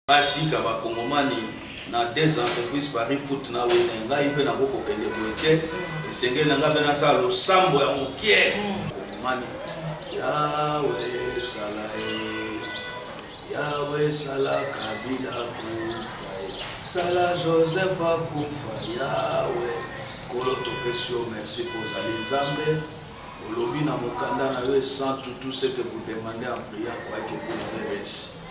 Batika bakongomani na des entreprises Paris Foot na wena ngai pe na boko kende boete esengeli nga pe na sa lo sambo ya mokie kongomani Yahweh sala Kabila kufa sala Joseph kufa Yahweh kolo topesio merci pour aller Nzambe olobi na mokanda na yo sans tout ce que vous demandez en prière quoi que vous l'avez reçu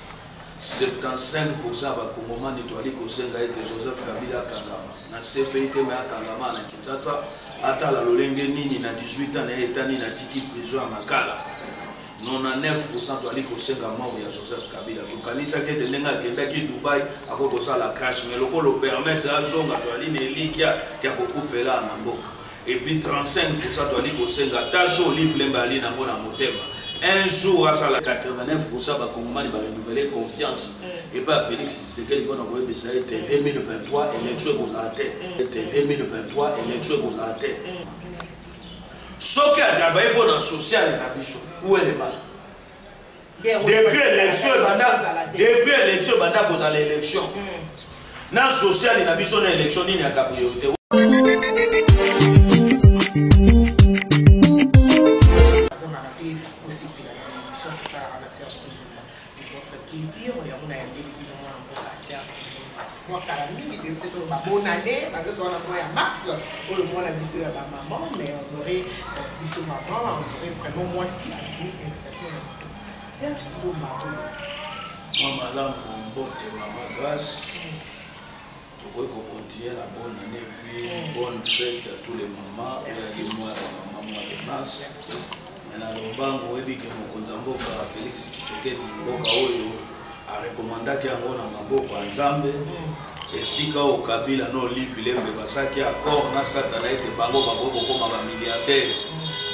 75% bakongomani toali kosenga ete Joseph Kabila kangama na CPI te ma kangama na Kinshasa atala lolenge nini na 18 ans na etani na tiki prison ya makala 99% toali kosenga mort ya Joseph Kabila kokanisa ke tendenga kendaki Dubai akoko sala crash mais lokolo permettre azonga toali ne likia kya kokufela na mboka et puis 35% toali kosenga taso livre lembali na mona motema. Un jour, à la 89%, bakongomani va renouveler confiance. Et pas Félix Tshisekedi qu'on a envoyé ça était 2023 élection aux athées. Était 2023 élection aux athées. Ce qui a travaillé pour la sociale et la bichon, où est le mal? Depuis l'élection, banda vous allez l'élection. Dans la sociale et la bichon, l'élection n'est pas priorité. Plaisir, on a Serge moi, peut-être bonne année, Max, le mois la mission à ma maman, mais on aurait mission maman, on aurait vraiment moi aussi invitation à mission. Serge pour Maman, là, mon bon maman grâce. Tu peux continuer la bonne année, puis bonne fête à tous les mamans, et à moi, la maman de mars. Na lombango webike mokonzamboka Félix Tshisekedi mboka oyo a recommandaki yango na maboko ya Nzambe esika o Kabila no livre lembe basaki accord na satana ete bango baboko koma ba milliardaire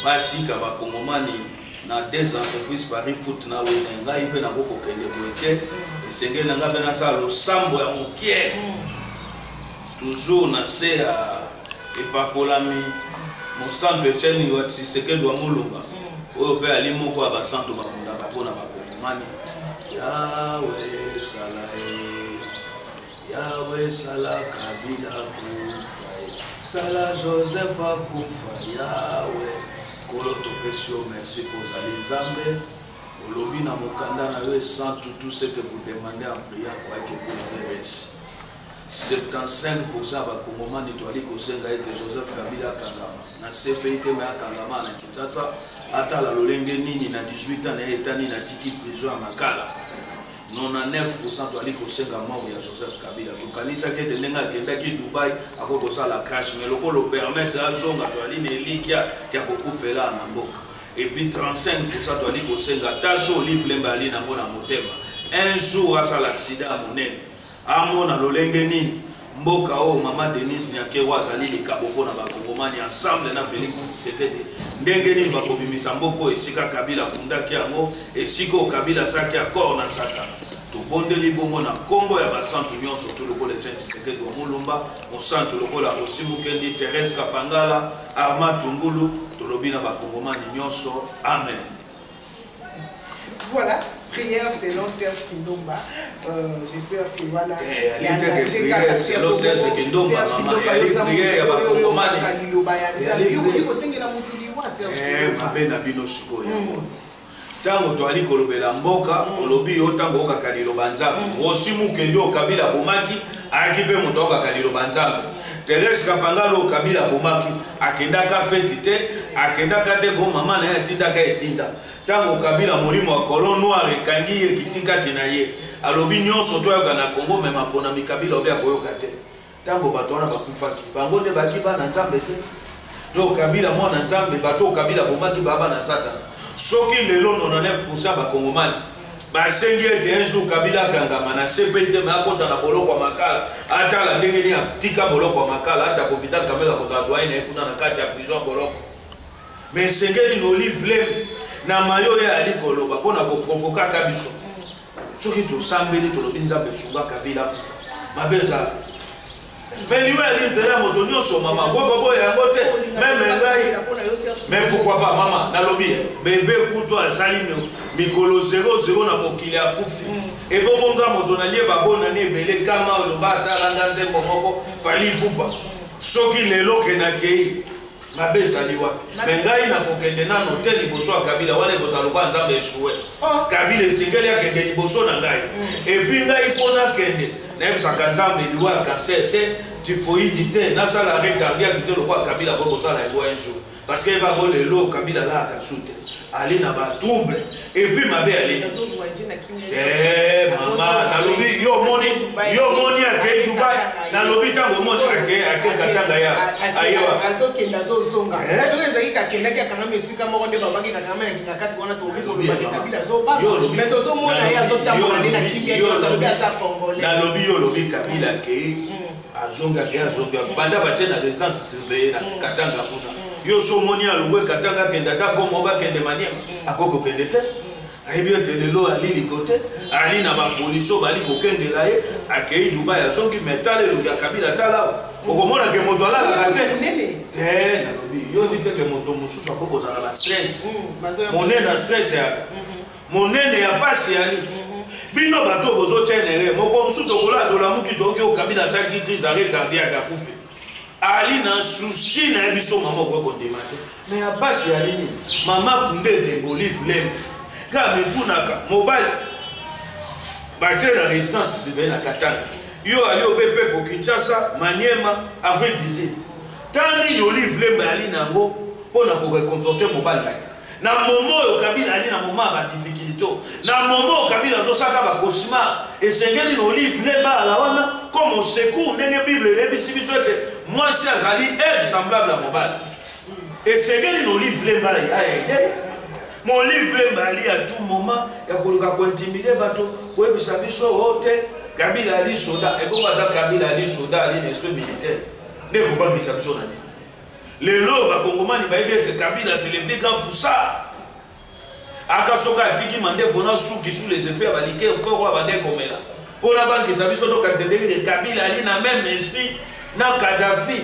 batika bakongomani na des entreprises Paris Foot na wena ngai pe na boko kende boete esengeli nga pe na sa lo sambo ya mokie toujours na se ya epakolami Mosanto Etienne wa Tshisekedi wa Mulumba oyo pe ali moko ya basanto bakundaka mpona bakongomani Yahweh sala Kabila kufa sala Joseph kufa Yahweh kolo topesio merci pour aller Nzambe olobi na mokanda na yo sans tout ce que vous demandez en prière quoi que vous l'avez reçu 75% bakongomani toali kosenga ete Joseph Kabila kangama na CPI te ma kangama na Kinshasa atala lolenge nini na 18 ans na etani na tiki prison ya makala 99% toali kosenga mort ya Joseph Kabila kokanisa ke tendenga kendaki Dubai akoko sala crash mais lokolo permettre azonga toali ne likia kya kokufela na mboka et puis 35% toali kosenga taso livre lembali na mona motema un jour à sala accident monene amona lolenge nini mboka o mama Denise Nyake wazali likaboko na bakongomani ensemble na Félix Tshisekedi ndenge nini bakobimisa mboko esika Kabila kundaki yango esika Kabila saki accord na satana tobondeli bongo na kombo ya basantu nyonso to lokola Tshisekedi wa Mulumba mosantu lokola Osimukendi Thérèse Kapangala Arma Tungulu tolobi na bakongomani nyonso amen. Voilà, prière c'est l'Serge Kindomba. J'espère que voilà. Il y a un Serge Kindomba, maman. Il y a prière tango toali kolobela mboka olobi yo tango okakalilo banzambe Osimukendi o Kabila bomaki akipe moto okakalilo banzambe Thérèse Kapangala o Kabila bomaki akendaka feti te akendaka te ko mama na yatindaka etinda tango Kabila molimo wa colon noir ekangi ye kitikati na ye alobi nyonso toyoka na Kongo mema pona mikabila obe akoyoka te tango bato wana bakufaki bango nde bakiba na Nzambe te do Kabila mwana Nzambe bato Kabila bomaki baba na satana soki lelo 99% bakongomani basengi ete un jour Kabila kangama na CPT ma akota na boloko ya makala atala ndenge ni atika boloko ya makala ata profita kamela kozala doyen na ekuna na kati ya prison boloko mais sengeli no livre na mayo ya ali koloba pona ko provoka kabiso soki to sambeli to lobi Nzambe sunga Kabila kufa mabeza Mais lui, il dit, moto nyonso maman, gogo ya ngote, même ngai. Mais pourquoi pas maman, na lobby, bébé kuto azali mikolo 00 na mokili akufi. Et bon nga moto na lié babo na ne belé kama lo ba talanga nzembo moko fali pupa. Soki lelo ke na kei. Mabe ezali wapi. Mais ngai na kokende na hotel liboso ya Kabila wana kozalo kwa nzambe échoué. Kabila esengeli akende liboso na ngai. Et puis ngai pona kende. Na ebisaka nzambe liwa cancer te, typhoïde te, na sala arrêt cardiaque te lo kwa Kabila ko sala ego un jour. Parce que ba bo lelo Kabila la ka soute. Ali na ba trouble. Et puis mabe ali. Maman, na lobi yo moni ake Dubai. Na lobi tango moni ake katanga ya. Ayo. Azokenda zozonga. Soki ezaki kakenda ki akanga mesika moko nde babaki kakanga na kati wana to biko lobaki Kabila zoba. Mais tozo mona ya zotambola na kimia yo lobi asa congolais. Na lobi yo lobi Kabila ke azonga banda bache na résidence surveillée na katanga kuna. Yo so moni alungwe katanga kenda ta bomo ba kende maniema akoko kende te. Aibio telelo ali likote ali na ba poliso bali kokende la ye akei Dubai azongi metale lo ya Kabila tala okomona ke moto ala la te te na lobi yo ni te ke moto mususu akoko za na stress monena stress ya monene ya pasi ali bino bato bozo chenere moko mususu kola dola muki to ke Kabila tsaki crise arrêt cardiaque akufi ali na souci na biso mama ko kondemate mais ya pasi ali ni mama kundele Bolivie lem ka metunaka mobile bache na résidence surveillée na Katanga yo ali obepe ko Kinshasa Maniema Afrique du Sud tani Olive Lemba ali nango pona ko reconforter mobile na momo yo Kabila ali na moma ba difficulté na momo Kabila zo saka ba cauchemar esengeli no Olive Lemba ala wana comme au secours ndenge Bible lebisi biso ete moi si azali aide semblable à mobile esengeli no Olive Lemba ya mon livre mali à tout moment ya koluka ko intimider bato ko ebisa biso hote Kabila ali soda et ko ata Kabila ali soda ali n'esprit militaire ne ko ba bisa biso na ni lelo ba kongomani ba ebe Kabila c'est le grand foussa akasoka tiki mande fona suki sous les effets ba liker fort ba de komela pour la banque ça biso to katendeli Kabila ali na même esprit na Kadhafi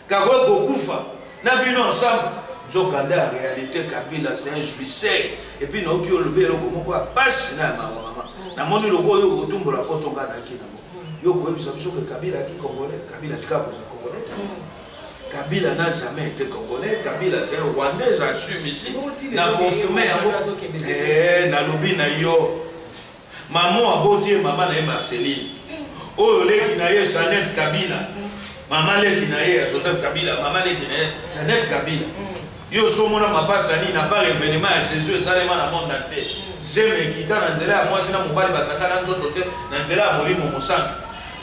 ka ko kufa na bino ensemble Zokanda en réalité Kabila c'est un suicide et puis na oki olobe loko moko apasi na mama na moni loko yo otumbola kotonga na kina yo ko ebisa biso que Kabila qui congolais Kabila tika ko congolais Kabila n'a jamais été congolais Kabila c'est un Rwandais j'assume ici na confirmé na lobi na yo maman abotie maman na Marceline oyo leki na ye Jeannette Kabila maman leki na ye Joseph Kabila maman leki na ye Jeannette Kabila yo somona mapasa ni na pas événement à Jésus et salema na monde entier j'aime kita na nzela ya mwasi na mobali basaka na nzoto te na nzela ya molimo mosantu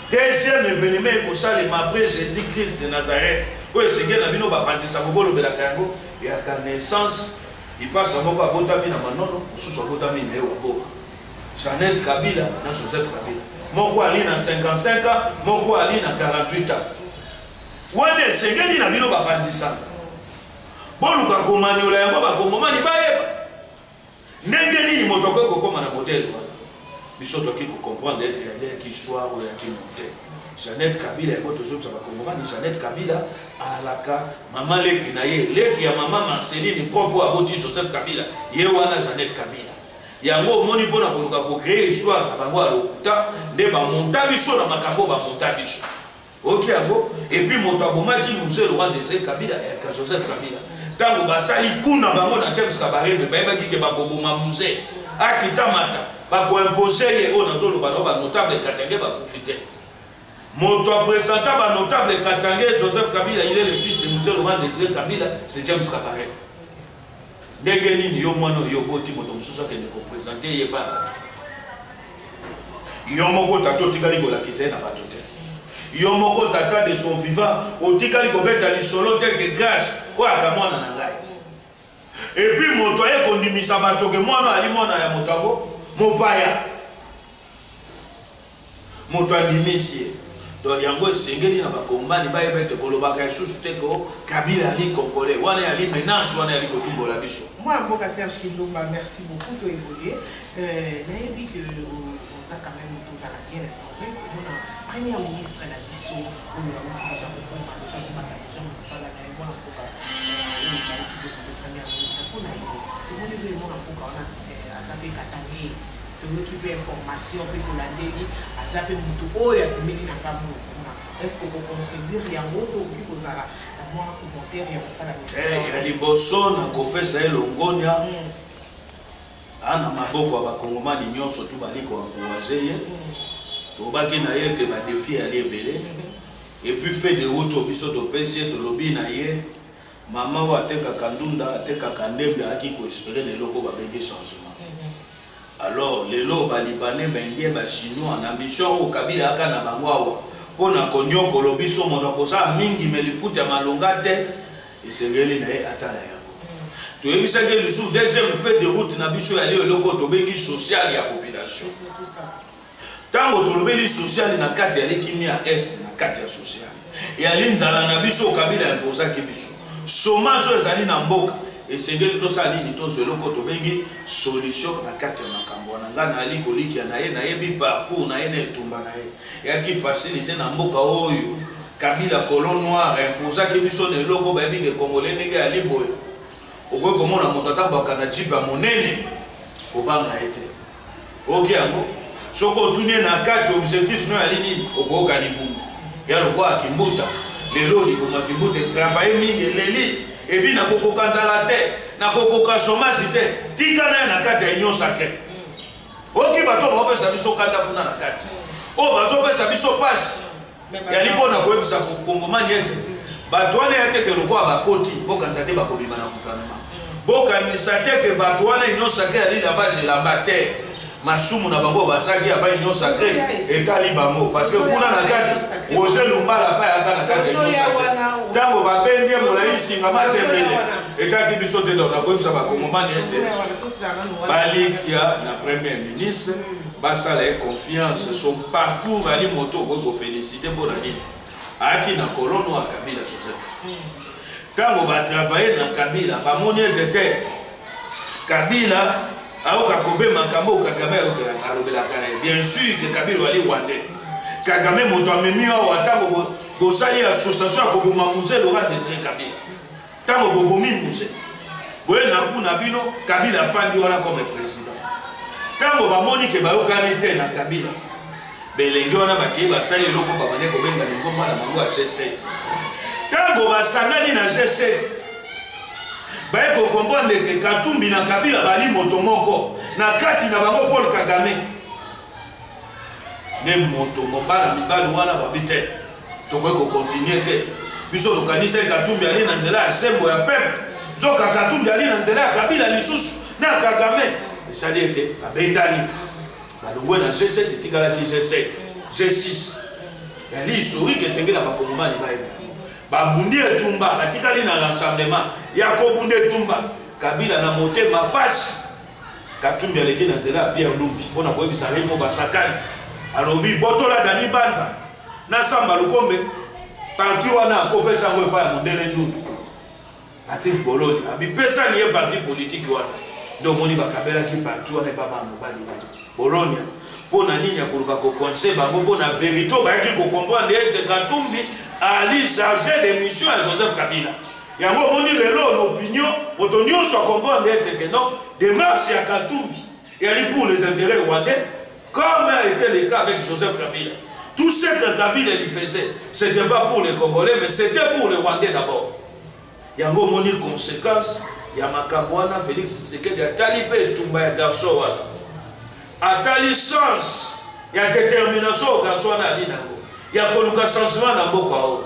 deuxième événement ko salema après Jésus Christ de Nazareth ko esenge na bino bapantisa bobolo bela kango ya connaissance il passe moko abotami na manono susu abotami na yo boka Jeannette Kabila na Joseph Kabila moko ali na 55 ans moko ali na 48 ans wana esenge na bino bapantisa boluka komanyola yango bakongomani bayeba ndenge nini moto akoki kokoma na modele wana biso toki kocomprendre ete yaleki histoire oyo yaki monte Jeannette Kabila yango tozobisa bakongomani Jeannette Kabila alaka mama leki na ye leki ya mama Marceline propre aboti Joseph Kabila ye wana Jeannette Kabila yango omoni mpona koluka kocrée histoire na bango alokuta nde bamonta biso na makambo bamonta biso oki yango epuis moto abomaki musée Laurent Désiré Kabila ya Joseph Kabila tango basali kuna bango na James Kabarebe bayebaki ke bakoboma musée akitamata bakoimpose ye oyo nazoloba na banotable Katange bakufite moto apresenta banotable Katange Joseph Kabila il est le fils de musée Laurent Désiré Kabila c'est James Kabarebe ndenge nini yo mwana yo boti moto mosusu akende kopresente ye baba yo moko tato tikali kolakisa ye na bato te yo moko tata de son vivant otikali kobeta lisolo te que grâce oyo mwana na ngai et puis moto aye kondimisa bato ke mwana ali mwana ya moto yango mopaya moto andimisi ye donc yango esengeli na bakongomani bayeba ete kolobaka lisusu te ko Kabila ali congolais wana ali menace wana ali kotumbola biso mwana mboka Serge Kilomba merci beaucoup to évoluer nayebi que oza quand même tozala bien informé premier ministre na biso oyo auti déjà kokoma déjà komata déjà mosala na ye mwana mboka oyo bauti dekode premier ministre mpona ye tomoni mpe mwana mboka wana aza mpe katange toyoki mpe information mpe tolandeli aza mpe motu oyo atomeli na ngambo kuna est-ce que kocontredire yango tokoki kozala na mwa commentaire ya mosala ya liboso na kopesa ye longonia ana maboko ya bakongomani nyonso tu bali koencourage ye tobaki na ye te badefi yali ebele epuis fait de route biso topesi ye tolobi na ye mama oyo atekaka ndunda atekaka ndembe ayaki koespere leloko babenge changement alors lelo balibanais baindien bachinois na mission oyo kabila aka na bango awa mpona konyokolo biso moto akosala mingi me lifuta malonga te esengeli na ye atala yango toyebisaki lisusu deuxième fait de route na biso yali eloko tobengi social ya population tango tolobeli social na kati ya likimi ya est na kati ya social yali nzala na biso kabila impozaki biso chômage ezali na mboka esengeli tosala nini tozwa eloko tobengi solution na kati ya makambo wana nga nayali kolikia na ye nayebi parcours na ye na etumba na ye yaki facilité na mboka oyo kabila colon noir impozaki biso na eloko bayebi ke congolais ndenge yali boye okoki komona moto atambwaka na jipe ya monene kobanga ye te oki yango soko otunie na kati objectif no yali nini okoyoka libungu ya lokwa kimbuta lelo libunga kimbuta travaille mingi eleli ebi nakokoka nzala te nakokoka chômage te tika na ye na kati ya union sacré oki bato baopesa biso kanda kuna na kati oyo bazopesa biso pasi yali mpona koyebisa kongomani ete bato wana ya teke lokwa bakoti bokanisa te bakobima na gouvernement bokanisa te ke bato wana union sacré yali lavage elamba te masumu na bango basaki ava union sacré etali bango parce que kuna na kati Roger Lumbala pa yaka na kati union sacré tango babendi molai singama tembele etaki biso te donc nakoyebisa bakongomani ete balikia na premier ministre basala ye confiance son parcours ali moto okoki kofélicité mpona nini ayaki na kolono ya Kabila Joseph tango batravaille na Kabila bamoni ete te Kabila aoka kobe makambo Kagame alobelaka na ye bien sûr que Kabila wali rwandais Kagame moto amemi awa tango bosali association ya koboma musée Laurent Désiré Kabila tango bobomi musée boye na kuna bino Kabila afandi wana comme président tango bamoni ke bayokani te na Kabila belenge wana bakei basali eloko babane kobenga lingomba na bango ya G7 tango basangani na G7 baye kokomprendre ke Katumbi na Kabila bali moto moko na kati na bango Paul Kagame ne moto mobala mibali wana babite tokoki kokontinue te biso tokanisa Katumbi ali na nzela ya sembo ya pepe zoka Katumbi ali na nzela ya Kabila lisusu na Kagame esali ete babendani balongwe na G7 etikalaki G7 G6 yali historique esengeli na bakongomani bayebi babundi etumba atikali na rassemblement ya kobunda etumba Kabila na motema pasi Katumbi aleki na nzela ya Pierre Lumbi mpona koyebisa remo basakani alobi botola Dani Banza na Samba Lukombe parti wana akopesa ngo epai ya mondele ndundu ati boloni abipesani ye parti politique wana nde omoni bakabelaki parti wana ebaba mobali wana Bologna mpona nini akoluka kokonse bango mpona vérité bayaki kokomprendre ete Katumbi ali chargé de mission ya Joseph Kabila yango omoni lelo l'opinion moto nyonso akomprendre ete ke non démarche ya Katumbi yali pour les intérêts rwandais comme a été le cas avec Joseph Kabila. Tout ce que Kabila lui faisait, c'était pas pour les Congolais mais c'était pour les Rwandais d'abord. Yango omoni conséquence ya makambo wana Félix Tshisekedi atali pe etumba ya garçon wana atali sens ya détermination garçon wana ali nango ya koluka changement na mboka oyo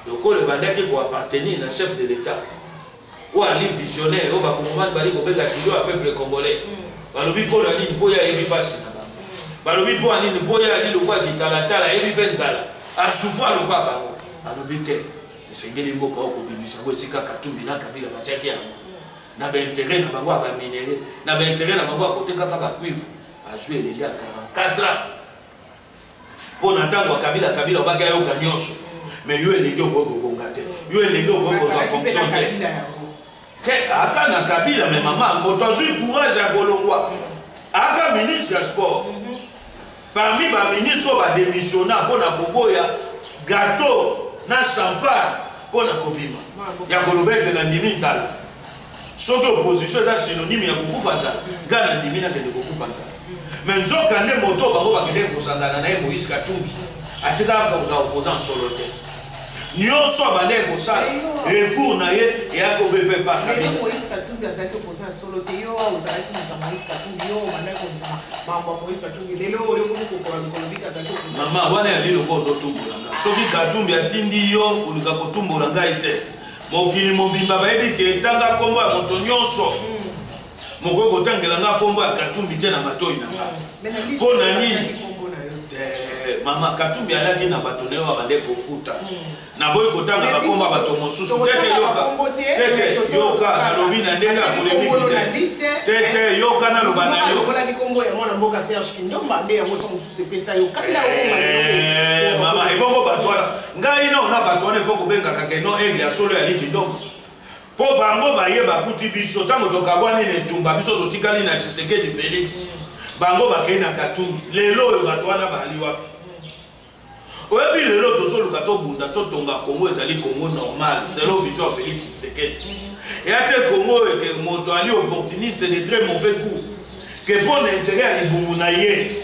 lokolo bandaki koappartenir na chef de l'état ou ali visionnaire oyo bakongomani bali kobenga kilo ya peuple congolais balobi mpona nini mpo ya yebi pasi na bango balobi mpo nini mpo ya ali lokwa kitalatala yebi mpe nzala asouvoir lokwa bango alobi te esengeli mboka oyo kobimisa ngo esika Katumbi na Kabila batiaki yango na baintérêt na bango ya baminere na baintérêt na bango ya kotekaka bacuivre azwi eleli ya 44 ans mpona ntango ya Kabila obaki ayoka nyonso mais yo elenge okoki kokonga te yo elenge okoki kozwa fonction te aka na Kabila me mama moto azwi courage ya kolongwa aka ministre ya sport parmi les ministres qui démissionnent pour la boboya gâteau na champagne pour la kobima ya kolobete na ndimi nzala soki opposition eza synonyme ya kokufa nzala nga na ndimi nakende kokufa nzala me nzokande moto bango bakende kosangana na ye Moïse Katumbi atikala koza opposant solo te nyonso abande kosala recours na ye eyakobepe pakabila Moïse Katumbi azalaki opposant solo te yo ozalaki moto Moïse Katumbi yo obandaki konzima mambo ya Moïse Katumbi lelo oyo kokokola mikolobika azalaki opposant mama wana ya liloko ozotumbola nga soki Katumbi atindi yo koluka kotumbola ngai te mokili mobimba bayebi ke etanga kombo ya moto nyonso mokoki kotangela nga kombo ya Katumbi te na matoi na nga mpo na nini mama Katumbi alaki na bato naye babande kofuta naboyi kotanga bakombo ya bato mosusu tete yoka nalobi na ndenge ya polémique te tete yoka naloba na yo mama ebongo bato wana ngai na bato wana efo kobengaka ke no aigle ya solo ya likindomba mpo bango bayeba kuti biso ntango tokabwani na etumba biso totikali na Tshisekedi Félix bango bakei na Katumbi lelo oyo bato wana bali wapi oyebi lelo tozoluka tobunda totonga Congo ezali Congo normal selon vision ya Félix Tshisekedi eya te Congo oyo ke moto ali opportuniste de très mauvais goût ke mpo na intérêt ya libungu na ye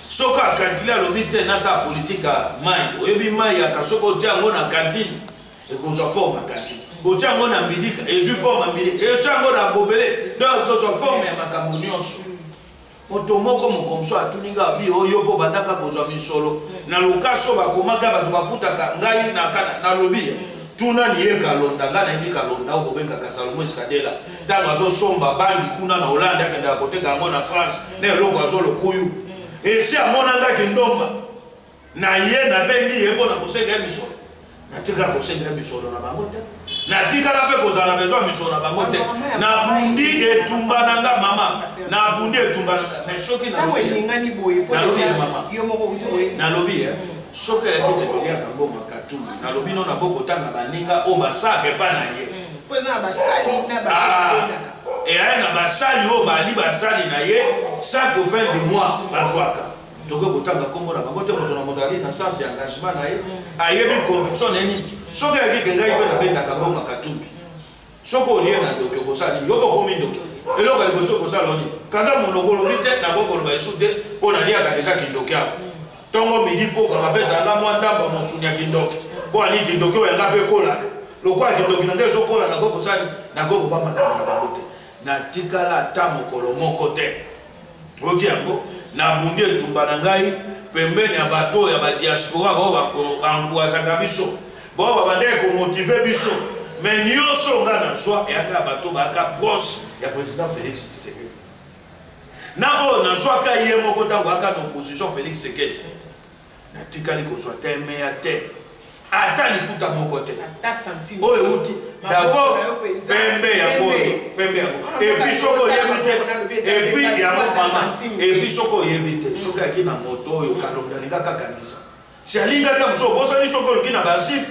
soki akankili alobi te nasala politike ya mai oyebi mai yaka soki otia yango na kantine ekozwa forme ya kantine otia yango na mbidika ezwi forme ya mbidika otia yango na bobele donc ekozwa forme ya makambo nyonso moto moko mokomso atuninga abi oyo mpo bandaka kozwa misolo na lokaso bakomaka bato bafutaka ngai na lobi tuna niye Kalonda nga nayebi Kalonda oyo bobengaka Salomon Skadela ntango azosomba bangi kuna na Hollande akendaka koteka yango na France na eloko azolokuyu esi amonangaki ndomba na ye nabengi ye mpo na kosenga ye misolo natikala kosenga ye misolo na bango te natikala mpe kozala na besoin ya misolo na bango te nabundi etumba na nga mama nabundi etumba na nga mais soki nalobi soki ayaki te toliaka mbongo ya Katumbi nalobi no na bokotanga baninga oyo basaka epa na ye eya na basali oyo bali basali na ye chaque fin du mois bazwaka tokoki kotanga kombo na bango te moto na moto ali na sens ya engagement na ye ayebi conviction na ye nini soki ayaki ke ngai mpe nabendaka mbongo ya Katumbi soki olie na ndoki okosala nini yo bokomi ndoki te eloko ya liboso okosala oni kanga monoko olobi te nakokoloba esu te mpo naliaka deja kindoki awa ntongo midi mpoka bapesanga mwa ndamba mosuni ya kindoki mpo ali kindoki oyo yanga mpe ekolaka lokola kindoki na ngai ezokola nakokosali nakokoba makambo na bango te natikala ata mokolo moko te oki yango nabundi etumba na ngai pembeni ya bato ya badiaspora oyo bankouazaka biso bao babandeki komotive biso me nyonso nga na zwa eyaka ya bato bayaka proche ya président Félix Tshisekedi na oyo nazwaka ye moko ntango aka na opposition Félix Tshisekedi natikali kozwa te meya te ata likuta moko te oyo euti d'abord pembe yango epuis soki oyebi te epuis yango mama epuis soki oyebi te soki ayaki na moto oyo Kalonda alingaka kangisa si alingaka mosu obosani soki oloki na basif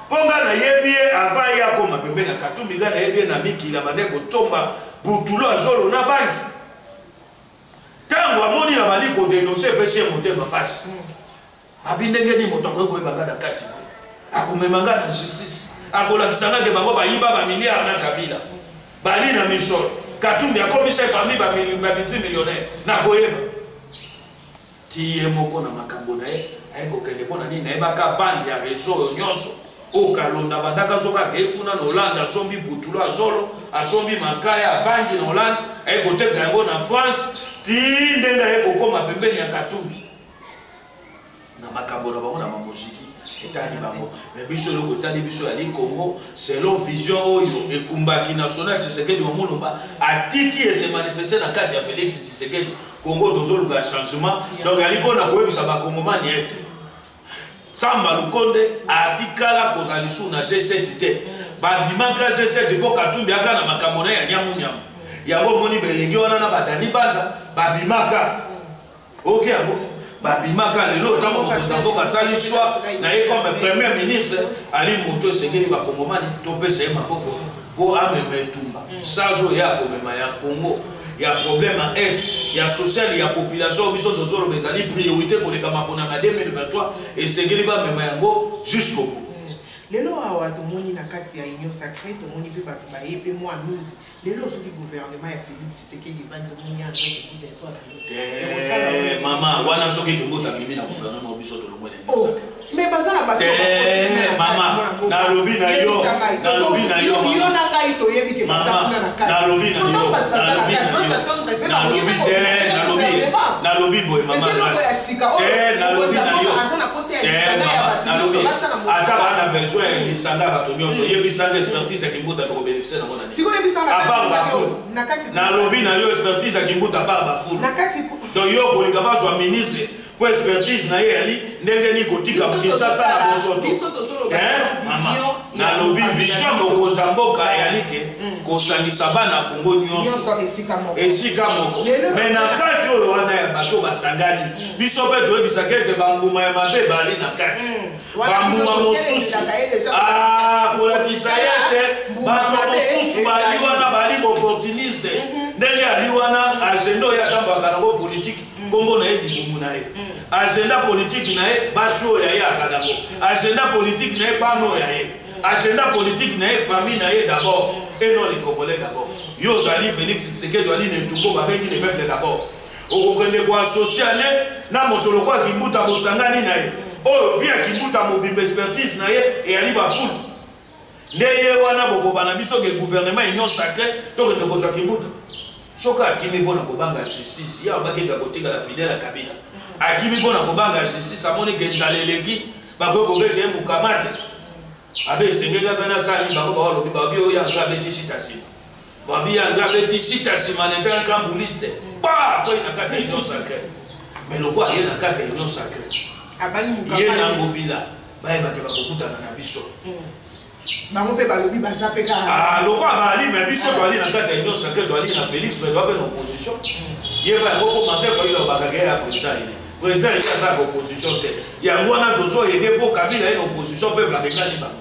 mpo nga nayebi ye avant ye akoma pembeni ya Katumbi nga nayebi ye na mikila bande kotomba butulo azolo na bangi ntango amoni na bali kodenonse epesi ye motema pasi abi ndenge nini moto akoki koyebanga na kati akomemanga na justice akolakisanga ke bango bayiba bamiliard na Kabila bali na misolo Katumbi akomisa parmi babiti millionnaire nakoyeba ti ye moko na makambo na ye ayekokende mpo na nini nayebaka bandi ya réseau oyo nyonso oyo Kalonda bandaka soki akei kuna na Hollande asombi butulo azolo asombi makaya abangi na Hollande ayekoteka yango na France ti ndenge ayekokoma pembeni ya Katumbi na makambo na bango na bamosiki etali bango me biso eloko etali biso yali Congo selon vision oyo ekumbaki national Tshisekedi wa Mulumba atiki ese manifeste na kati ya Félix Tshisekedi Congo tozoluka ya changement donc yali mpona koyebisa bakongomani ete Samba Lukonde atikala kozala lisusu na G7 te babimaka G7 mpo Katumbi aka na makambo na ya nyamunyamu yango moni belenge wana na badani banza babimaka oke yango babimaka lelo ntango mokonzi mboka asali choix na ye comme premier ministre ali moto esengeli bakongomani topesa ye maboko mpo amema etumba sazo ye akomema ya Congo il y a problème à est, il y a social, il y a population, ils sont dans une priorité pour les camarades en 2023 et c'est que les gens même jusqu'au bout. Lelo awa to moni na kati ya union sacrée to moni pe bato ba yepe moi mingi lelo soki gouvernement ya Félix Tshisekedi van to moni en train de des soirs maman wana soki tongota mimi na gouvernement biso to longwe na mais baza na bato maman na lobi na yo yo na ngai to yebi ke baza kuna na kati na lobi na lobi boy maman na lobi na yo ata bana besoin bisanga bato nyonso yebisanga expertise ya kimbuta to bénéficier na mona siko yebisanga na kati na lobi na yo expertise ya kimbuta par bafu na kati donc yo kolinga bazwa ministre pour expertise na ye ali ndenge ni kotika Kinshasa na Bosoto na lobi vision mokonza mboka yalike kosangisa bana Kongo nyonso esika moko mais na kati oyo wana ya bato basangani biso pe toyebisa kete bambuma ya mabe bali na kati bambuma mosusu kolakisa ye te bato mosusu bali wana bali opportuniste ndenge ali wana agenda oyo atambwaka nango politike Kongo na ye libumu na ye agenda politique na ye basi oyo ya ye akanango agenda politique na ye bana oyo ya ye agenda politique na ye famille na ye d'abord et non les Congolais d'abord yo ozali Félix Tshisekedi ali netumbo babengi le peuple d'abord okokende koasocie ne na moto lokola Kimbuta bosangani na ye oyo via Kimbuta mobimba expertise na ye eyali bafulu nde ye wana bokobana biso ke gouvernement union sacrée tokende kozwa Kimbuta soki akimi mpona kobanga justice ye abakeka kotikala fidèle ya Kabila akimi mpona kobanga justice amoni ke nzala eleki bakoki kobeta ye mokamate abe esengeka mpe nasali bango bawalobi babi oyo yanga abeti sita nsima babi yanga abeti sita nsima netanga mbulise ba koyi na kati ya union sacrée mais lokwa ye na kati ya union sacrée ye na ngobila bayebake bakokutana na biso bango pe balobi baza pe kaka lokwa baali mais biso toali na kati ya union sacrée toali na Félix mais toape na opposition ye bayango komante koyila bakaka ya président ile président il y a sa opposition il y a wana tozo yede po Kabila une opposition peuple abengani bango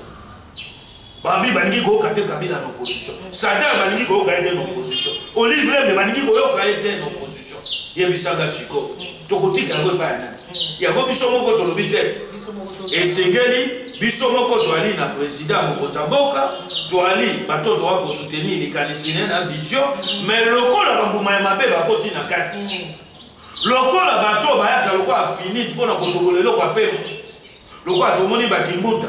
babi balingi ko kate Kabila na opposition Satan balingi ko ka ete na opposition Olive Lembe balingi ko ka ete na opposition yebisanga siko tokotika ngo pa yana ya go biso moko tolobi te esengeli biso moko toali na président mokonza mboka toali batoto wa ko soutenir likanisine na vision mais lokola bambuma ya mabe bakoti na kati lokola bato bayaka lokola finite mpona kotobola eloko apema lokola tomoni bakimbuta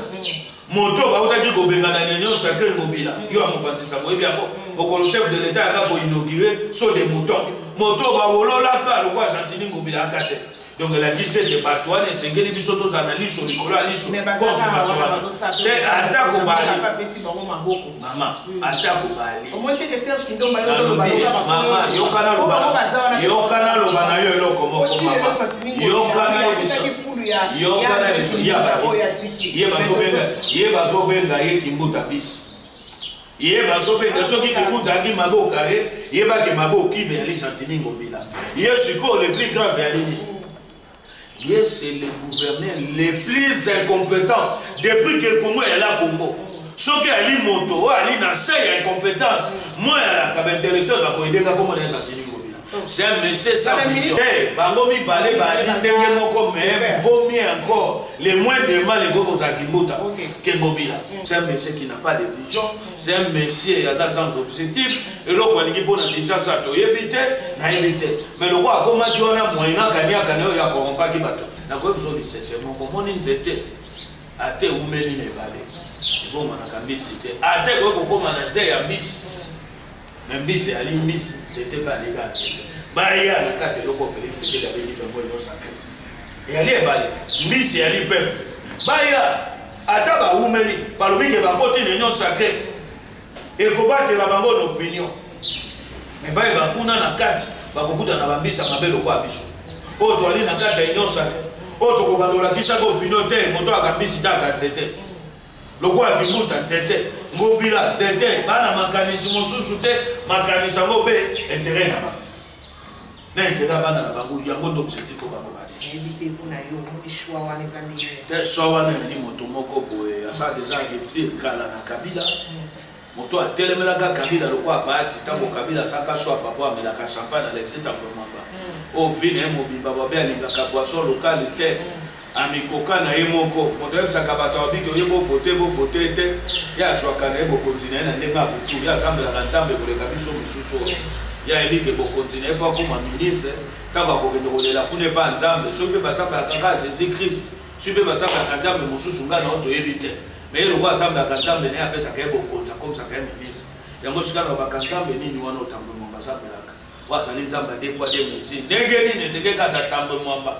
moto bautaki kobengana na union sacrée ngobila yo amobatisa boyebi yango okolo chef de l'état yaka koinaugure saut de mouton moto bawololaka lokola Gentini ngobila aka te donc elakisi ete bato wana esengeli biso tozala na liso likolo ya liso contre bato wana te ata kobali mama ata kobali mama yokana loba na yo eloko moko mama yokana biso ye bazobenga ye Kimbuta bisi ye bazobenga soki Kimbuta aki maboka ye bake maboki me ali Gentini ngobila ye sikoyo le plus grave ya nini Yes, c'est le gouverneur les plus incompétents depuis que Congo est là Congo. Ce qui a dit moto, ali na say incompétence. Moi la intellectuel va aider comment les Gentini ngobila. C'est un monsieur sans vision. Eh, bango mi balé bali ndenge moko mais vaut mieux encore les moins de mal les gobos à Kimbuta que ngobila. C'est un monsieur qui n'a pas de vision, c'est un monsieur à sans objectif et l'autre on dit pour na Kinshasa to yebite na yebite. Mais le roi comme dit on a moyen kania kaneo ya corrompa ki bato. Na ko besoin de cesser mon komoni nzete ate umeli ne balé. Bon na kambisi te. Ate ko koma na se ya mbisi. Même si ali mbisi c'était pas les gars. Baya na kate loko Félix c'était avec lui dans le sacré. Et ali balé. Mbisi ali peuple. Baya ata ba umeli balobi ke ba koti l'union sacrée. Et ko batela bango l'opinion. Mais baya ba kuna na kati bakokuta na bambisa mabelo kwa biso. O to ali na kati ya union sacrée. O to ko bandola kisa ko opinion te moto akambisi taka tete. Lokola Kimbuta tete ngobila tete bana makanisi mosusu te makanisa ngo be intérêt na ba na intérêt bana na bango yango ndo objectif ko bango ba éviter kuna yo choix wana ezali te choix wana ni moto moko boye asa déjà petit kala na Kabila moto atelemelaka Kabila lokwa bahati tango Kabila saka shwa papa amelaka champagne Alexis Tambwe Mwamba o vine mobimba babe alingaka boisson locale te amikoka na ye moko moto yebisaka bato babiki oye bo vote te ya azwaka na ye bokontinue na ndenge ya butu ya asambelaka nzambe koleka biso mosusu ya ebike bokontinue po akoma ministre ntango akokende kolela kuna epa nzambe soki mpe basambelaka kaka jésus christ soki mpe basambelaka nzambe mosusu ngai nao toyebi te mais eloko asambelaka nzambe naye apesaka ye bokonzi akomisaka ye ministre yango sika na baka nzambe nini wana Tambwe Mwamba asambelaka wazali nzambe adekwa de messi ndenge nini ezekekata Tambwe Mwamba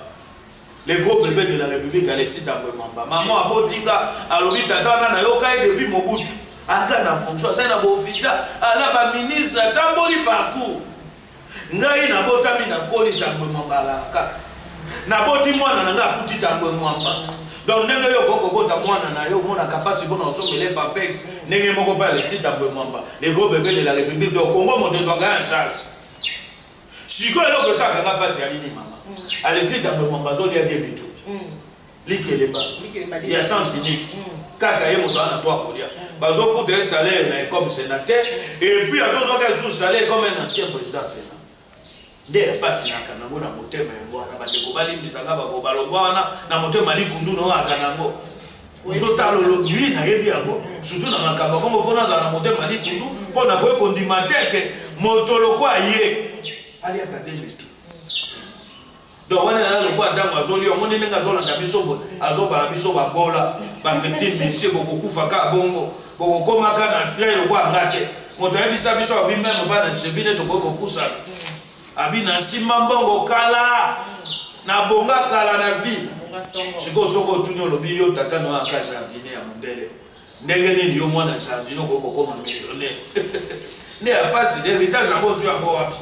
le gros bébé de la République Alexis Tambwe Mwamba maman abotinga alobi tata wana nayoka ye depuis Mobutu aka na fonction asa na bofita ala ba ministre atamboli parcours ngai nabotami nakoli Tambwe Mwamba alaka naboti mwana na nga akuti Tambwe Mwamba donc ndenge yo kokobota mwana na yo mona kapasi bona osomele papex ndenge moko pa Alexis Tambwe Mwamba le gros bébé de la République do Congo modezwanga en charge siko eloko esakanga mpasi ya nini mama Alexis Tambwe Mwamba azolia de bitu likeleba ya sens unique kaka ye moto ana to akolia bazofuta un salaire na comme sénateur et puis azozwaka sous salaire comme un ancien président sénat nde pasi naka nango na motema yango wana bandeko balimbisanga bakobalongwa wana na motema likundu no aka nango ozotala olobili nayebi yango surtout na makambo bongo fona azala na motema likundu mpo na koyekondima teke moto lokwa ye aliaka te bitu donc wana na lokwa ntango azoli omoni ndenge azolanda biso boye azobala biso babola bapetit monsieur bokokufa ka bongo bokokomaka na train lokwa anga te moto ayebisa biso abimeno mpa na chevine tokoki kokusana abina nsima mbongo kala na bonga kala na vie sikoyo soko otuni olobi yo tata no aka jardine ya mondele ndenge nini yo mwana jardine okoki kokoma millionnaire nde apasi héritage yango ozwi yango wapi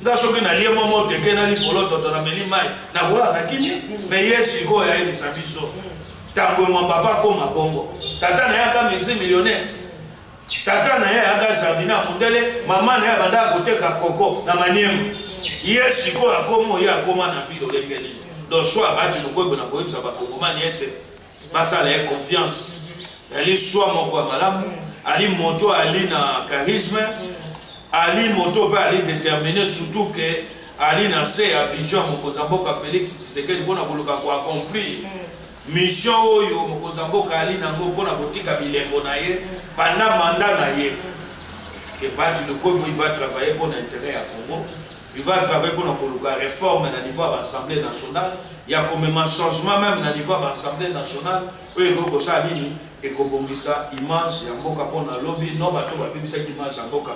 nga soki nalie momo teke na likolo toto na meli mai nakola na kini me ye sikoyo ayebisa biso Tambwe Mwamba pa koma bongo tata na ye aka millionnaire tata na ye aka jardine ya mondele mama na ye abanda akoteka koko na maniema ye sikoyo akoma ye akoma na ville olenge nini donc choix bati lokoyebo na koyebisa bakongomani ete basala ye confiance ali choix moko ya malamu ali moto ali na charisme ali moto pe ali déterminé surtout que ali na se ya vision mokonzi ya mboka Félix Tshisekedi mpona koluka koaccomplir mission oyo mokonzi ya mboka ali nango mpona kotika bilembo na ye pendant mandat na ye ke bati lokoyebo il va travailler pour l'intérêt ya Congo. Il va travailler pour la réforme au niveau de l'Assemblée nationale. Il y a comme un changement même au niveau de l'Assemblée nationale. Et donc, ça a dit que ça immense, il y a beaucoup de lobby. Non, pas tout, il y a immense, donc,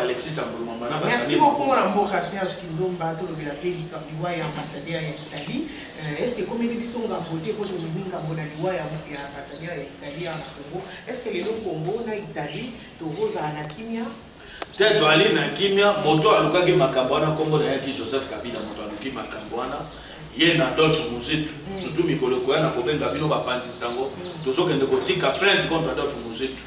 Alexis Tambwe Mwamba. Merci beaucoup, Mme Mboka Serge Kindomba, tout le monde appelé ambassadeur d'Italie. Est-ce que comme ils sont à côté, pour nous dire que ambassadeur d'Italie en Congo, est-ce que les Congo, en Italie, de Rose à Nakimia? Teto ali na kimia moto alukaki makambo wana kombo na yaki Joseph Kabila moto aluki makambo wana ye na Adolphe Muzitu surtout mikolo ko yana kobenga bino bapanzi sango tozokende kotika plainte contre Adolphe Muzitu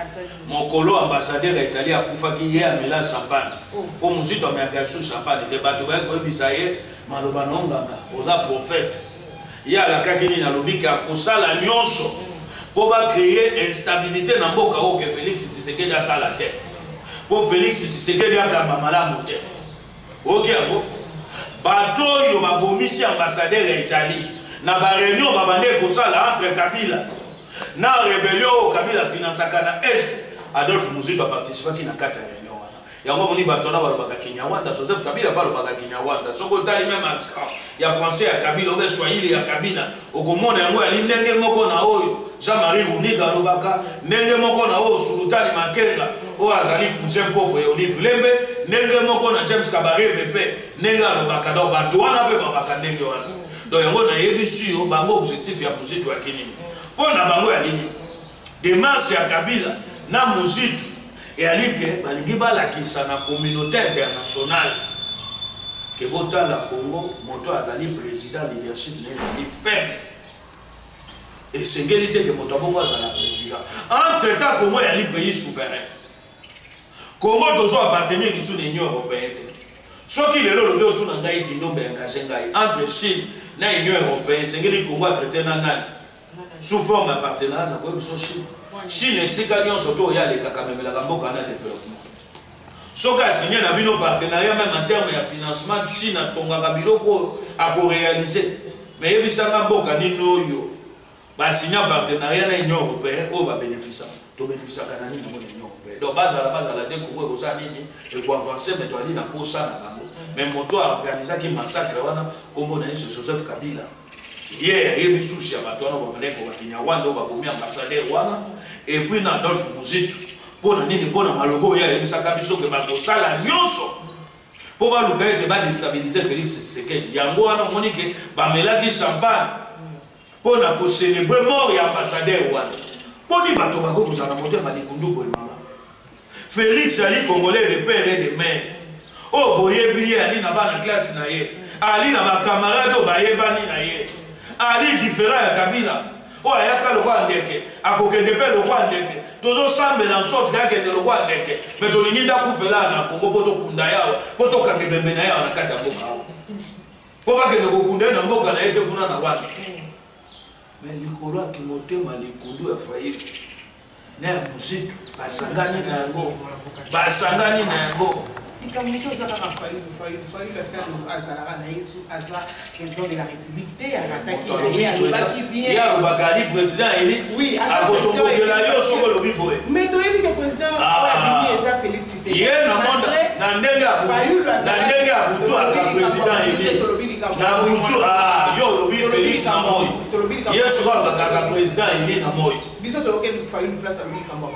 mokolo ambassadeur ya Italie akufaki ye amela champagne po Muzitu ameaka sous champagne te bato ba ko ebisa ye maloba nonganga oza prophète ye alakaki ni na lobiki akosala nyonso po ba créer instabilité na mboka o ke Félix Tshisekedi asala te pour Félix Tshisekedi akamba malamu te ok abo bato yo babomisi ambassadeur ya Italie na ba réunion babande kosala entre Kabila na rébellion Kabila finansaka na est Adolphe Muzitu a participé na kata réunion wana yango moni bato na balobaka Kinyarwanda Joseph Kabila balobaka Kinyarwanda soko tali même accent ya français ya Kabila obe Swahili ya Kabila okomona yango ya ndenge moko na oyo Jean-Marie Runika lobaka ndenge moko na oyo Sultani Makenga o azali cousin poko ya Olive Lembe ndenge moko na James Kabarebe pe ndenge alobaka do bato wana pe babaka ndenge wana donc yango na yebisi yo bango objectif ya Muzitu ya kinini pona bango ya nini démarche ya Kabila na Muzitu et alike balingi balakisa na communauté internationale que botala Congo moto azali président leadership na ezali faible. Et c'est l'égalité que mon tabou va à la président. Entre-temps, Congo est un pays souverain. Congo doit appartenir à l'Union européenne. Ce qui est le dos de Nangaï qui nous engage entre Chine et l'Union européenne, c'est que le Congo a traité Nangaï sous forme de partenariat avec Chine. Chine esika nyonso to ya leka kamemelaka mboka na développement. Soka signé na bino partenariat même en termes de financement, Chine tongaka biloko à réaliser. Mais yebisanga mboka nino yo. Ba signé partenariat na Union européenne o ba bénéficie. To bénéficie kana nini mo Union européenne. Donc base à la découvrir ko ça nini et pour avancer mais to ali na posa na bango. Mais moto a organisé qui massacre wana comme na Joseph Kabila. Hier il y a eu sushi à batona ba maneko ba Kinyarwanda ba bomi ambassadeur wana et puis na Adolphe Muzitu. Pona nini pona malogo ya yebisaka biso ke bakosala nyonso po baluka ete badestabiliser Félix Tshisekedi yango wana monike bamelaki champagne pona kocelebre mort ya ambassadeur wana poni bato bakokozala na motema likundu boye mama Félix ali congolais de père et de mère o boyebi ye ali na bana classe na ye ali na bakamarade o bayebani na ye ali différent ya Kabila o ayaka lokwa ndeke akokende mpe lokwa ndeke tozo sambe na sorte kake de lokwa ndeke mais tolingi ndakufela na Kongo poto kunda yawo poto kakebembe na yawo na kati ya mboka awo po bakende kokunda na mboka na ete kuna na wana mais likolo akimotema likundu ya fayibi na ya Muzitu basangani na yango Ikamunike uzaka na Fayulu azalaka na Yesu aza président de la République arataki na ye alobaki bien ya bakali président eli oui akotombela yo soko lobi boye mais toyebi que président oya bimi eza Félix Tshisekedi ye na monde na ndenge ya butu aka président eli na butu yo lobi Félix na moyo yesu bakaka président eli na moyo biso toke Fayulu place a mili kamba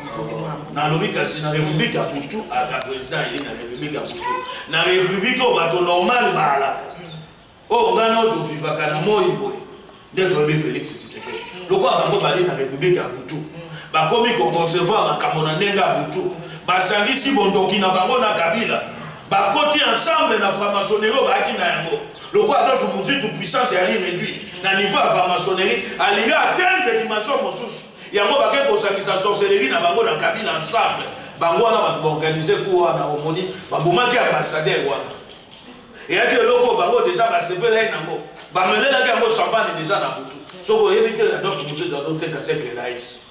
na lobi kasi na république ya butu aka président eli na république ya butu na république o bato normal balaka o ngana o vivaka na moyo boye nde toyebi Félix Tshisekedi loko bango bali na république ya butu bakomi koconcevoir makambo na ndenge ya butu basangisi bondoki na bango na Kabila bakoti ensemble na franc-maçonnerie baaki na yango loko Adolphe Muzitu puissance yali réduit na niveau ya franc-maçonnerie alingi atteindre dimension mosusu yango bake kosangisa sorcellerie na bango na Kabila ensemble bango wana bato baorganize ku wana omoni babomaki ambassadeur wana eyaki eloko bango deja basepelai nango bamelelaki yango champagne deja na butu soko oyebi te Adolphe Muzitu azoteka sekle laïs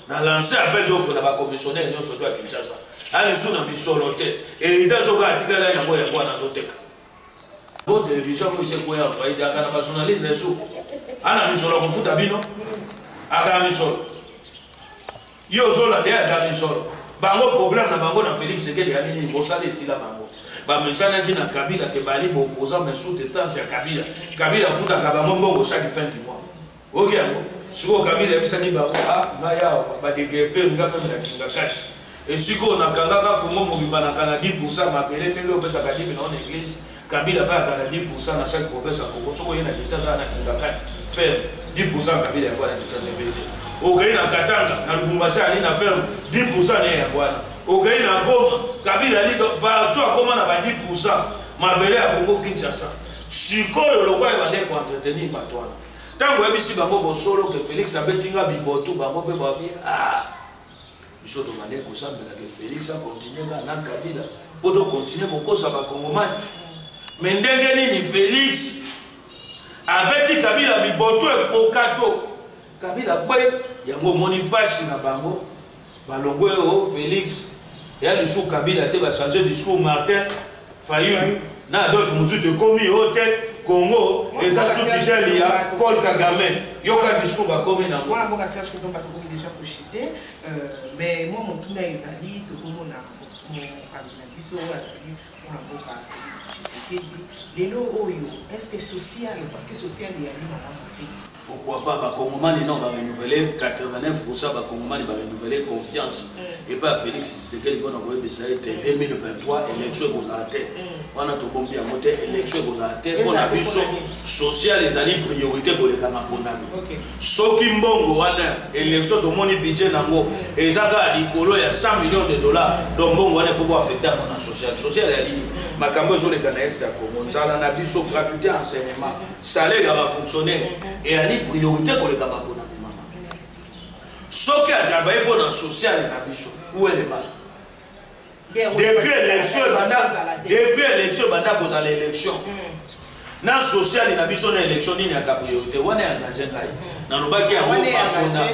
na lancé appel d'offre na bacommissionnaire nyonso to ya Kinshasa alisu na bisolo te héritage oka atikala yango yango wana azoteka bo télévision ko ise koya faida kana ba journaliste yesu ana misolo kofuta bino aka misolo yo zola de aka misolo bango problème na bango na Félix Tshisekedi ya nini bosale sila bango ba mesana ki na Kabila ke bali bo posa mais sous tétance ya Kabila futa ka bango mbongo chaque fin du mois OK yango siko Kabila bisani bango maya ba degepe ngapa na kingakati et siko na kangaka Kongo mobimba na kana 10% mapele mbele opesa ka 10 na église Kabila ba kana 10% na chaque province ya Kongo soko yena Kinshasa na kingakati ferme 10% Kabila ya bwana Kinshasa pese okei na Katanga na Lubumbashi ali na ferme 10% na ya bwana okei na Goma Kabila ali ba tu akoma na ba 10% mabele ya Kongo Kinshasa sikoyo lokwa ebande ko entretenir batwana tango ebisi bango bosolo ke Félix abetinga bibotu bango pe babi biso tomande kosambela ke Félix a continuer na Kabila poto continuer kokosa ba Kongomani mais ndenge nini Félix abeti Kabila bibotu ekokato Kabila boy yango moni pasi na bango balongo o Félix ya lisu Kabila te ba changer discours Martin Fayulu na Adolphe Muzitu komi hotel Congo eza sous-tigel ya Paul Kagame yoka discours bakomi na moi mboka Serge que donc bakomi déjà projeté mais moi mon tuna ezali to komona mon Kabila biso azali moi mboka Félix Tshisekedi lelo oyo est-ce que social parce que social ya li malamu te pourquoi pas bakongomani non ba renouveler 89% bakongomani ba renouveler confiance et pas Félix Tshisekedi bona koyebisa ete 2023 élection kozate wana to bombi ya mote élection kozate bona biso social ezali priorité koleka mapondami soki mbongo wana élection to moni budget nango ezaka likolo ya 100 millions de dollars donc mbongo wana faut affecter mon social ya ligne makambo ezoleka na est ya Congo nzala na biso gratuité enseignement salaire ya ba fonctionnaire et ali priorité koleka mapondami mama soki a travaillé pour la social na biso où est le mal depuis l'élection banda cause à l'élection na social na biso na élection nini ya priorité wana engagé ngai na lobaki ya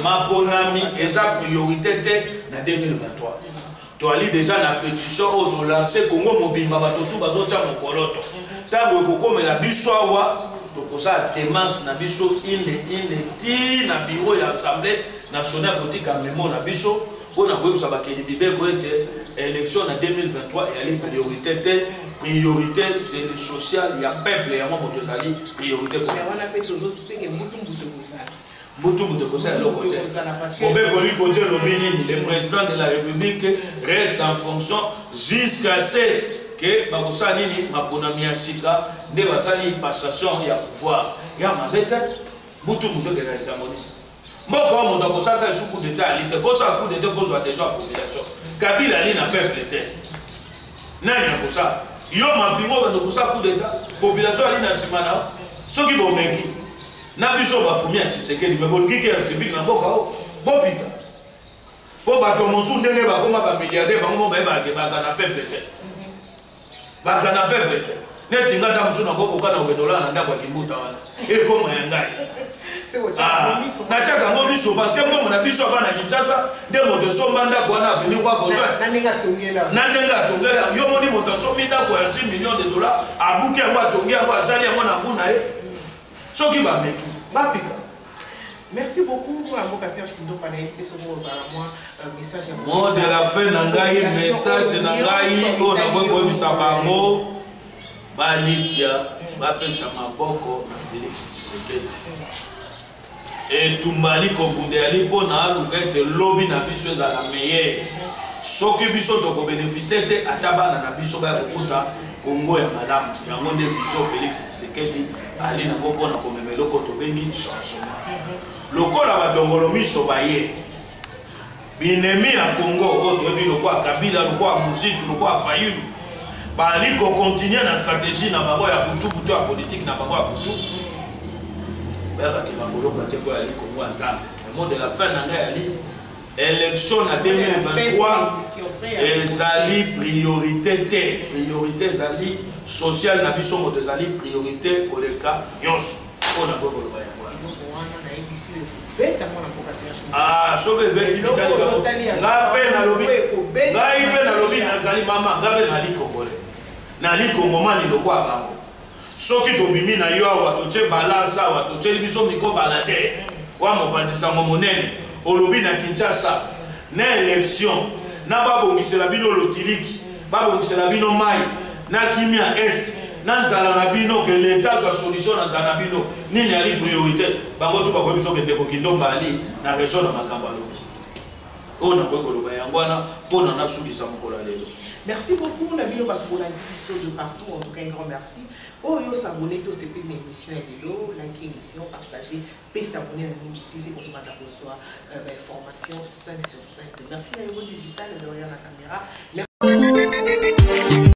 maponami eza priorité te na 2023 to ali déjà na pétition au to lancer Congo mobimba bato tout bazotia mokoloto tango ekokomela biso awa tokosa temance na biso ine ti na bureau ya assemblée nationale kotika memo na biso pona koyebisa bakeli bibeko ete élection na 2023 et ali priorité te priorité c'est le social il y a peuple ya moto ezali priorité pour wana pe tozo tsenge Boutou de Kosa le côté. Le président de la République reste en fonction jusqu'à ce que Bakosa Nini, Maponami Asika, ne va salir passation et à pouvoir. Il y a ma bête, Boutou de la République. Moi, comme on doit consacrer un coup d'État, il était consacré un coup d'État pour déjà la population. Kabila n'a pas peuple. N'a pas ça. Yo ma pingo de consacrer un coup d'État, population n'a simana. Ce qui vont mettre. Na biso bafumia Tshisekedi meboliki ya civil na boka o bopika po bato mosu ndenge bakoma ba milliardaire bango ba ke bakana peuple te bakana peuple te neti ngata mosu na boko kana $1 na ndako ya kimbuta wana ekoma ya ngai na chaka ngo biso parce que ngo na biso bana Kinshasa nde moto somba ndako wana avenir kwa Kodwa na nenga tongela yo moni moto sombi ndako ya $6 millions abuki yango atongi yango asali yango na nguna ye soki ba meki bapika. Merci beaucoup pour Amboka Serge Kindo Panaïté sur vos message. Mot de la fin nangai message nangai on a beaucoup de sabango balikia bapesha maboko na Félix Tshisekedi et tumbali kobunde alipo na lukete lobby na biso za la meilleure soki biso toko bénéficier te atabana na biso ba kokuta Congo ya madame yango nde vision Félix Tshisekedi ali na ngoko na komemelo ko to bengi changement lokola badongolo miso baye binemi ya Congo o to bi lokwa Kabila lokwa Muzitu lokwa Fayulu bali ko continuer na stratégie na bango ya kutu ya politique na bango ya kutu ba ke bangolo ba te ko ali Congo nzambe le mot de la fin na ngai ali élection en 2023 ezali priorité te priorité ezali sociale na biso moto ezali priorité koleka nyonso mpona bokoloba yango soki ebeti ngai mpe nalobi nazali mama ngai mpe nali kongole nali kongomani lokwa bango soki tobimi na yo awa totie balance awa totieli biso miko balade wa mopanzisango monene olobi na Kinshasa na élection na babongisela bino lotiliki babongisela bino mai na kimia est na nzala na bino que l'état soit solution na nzala na bino nini ali priorité bango to bakoyi biso kende ko kindomba ali na région na makambo alobi ona ko koloba yango wana pona na sulisa mokolo lelo. Merci beaucoup Nabilo Bakbola de partout, en tout cas un grand merci. Oh yo s'abonner tous ces une émission et de l'eau, liker émission, partager, puis s'abonner à la TV pour recevoir formation 5 sur 5. Merci à niveau digital derrière la caméra. Merci.